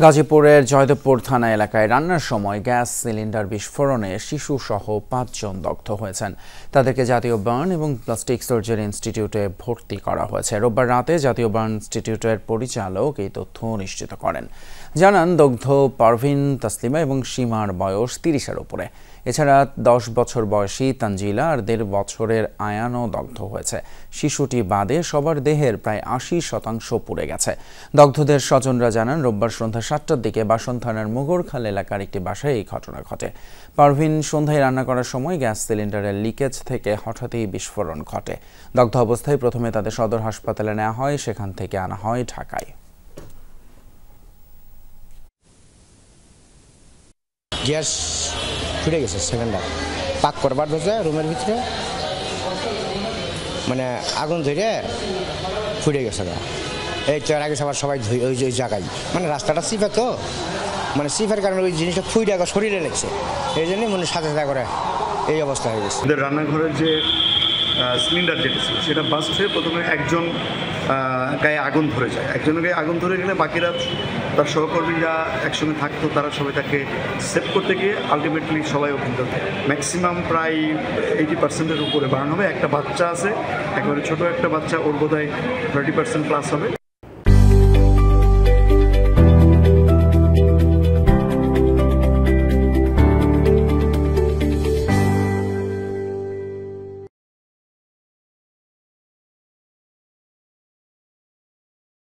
গাজীপুরের জয়দেবপুর থানা এলাকায় রান্নার সময় গ্যাস সিলিন্ডার বিস্ফোরণে শিশুসহ ৫ জন দগ্ধ হয়েছেন। তাদেরকে জাতীয় বার্ন এবং প্লাস্টিক সার্জারি ইনস্টিটিউটে ভর্তি করা হয়েছে। রোববার রাতে জাতীয় বার্ন ইনস্টিটিউটের পরিচালক এই তথ্য নিশ্চিত করেন। জানান, দগ্ধ পারভিন তাসলিমা এবং সীমার বয়স ৩০-এর উপরে। এছাড়া ১০ বছর বয়সী তানজিলা আর ১.৫ বছরের আয়ানও দগ্ধ হয়েছে। শিশুটি বাদে সবার দেহের প্রায় ৮০% পুড়ে গেছে। দগ্ধদের স্বজনরা জানান, রোববার সন্ধ্যা ৭টার দিকে বাসন থানার মুগরখাল এলাকার একটি বাসায় এই ঘটনা ঘটে। পারভিন সন্ধ্যায় রান্না করার সময় গ্যাস সিলিন্ডারের লিকেজ থেকে হঠাৎই বিস্ফোরণ ঘটে। দগ্ধ অবস্থায় প্রথমে তাদের সদর হাসপাতালে নেওয়া হয়, সেখান থেকে আনা হয় ঢাকায়। গ্যাস ফুটে গেছে, সিলিন্ডার পাক করবার ধরছে রুমের ভিতরে, মানে আগুন ধরে ফুটে গেছে। এই তো আগে সবার সবাই ওই জায়গায়, মানে রাস্তাটা সিফা, তো মানে সিফার কারণে ওই জিনিসটা ফুটে শরীরে লেগেছে, এই জন্যই মনে সাথে সাথে করে এই অবস্থা হয়ে গেছে। রান্নাঘরের যে সিলিন্ডার যেটা ছিল সেটা বাস্ট হয়ে প্রথমে একজন গায়ে আগুন ধরে যায়। একজনের গায়ে আগুন ধরে গেলে বাকিরা তার সহকর্মীরা একসঙ্গে থাকতো, তারা সবাই তাকে সেভ করতে গিয়ে আলটিমেটলি সবাই কিন্তু ম্যাক্সিমাম প্রায় 80%-এর উপরে বার্ন হবে। একটা বাচ্চা আছে, একেবারে ছোটো একটা বাচ্চা, ওর বোধহয় 30% প্লাস হবে।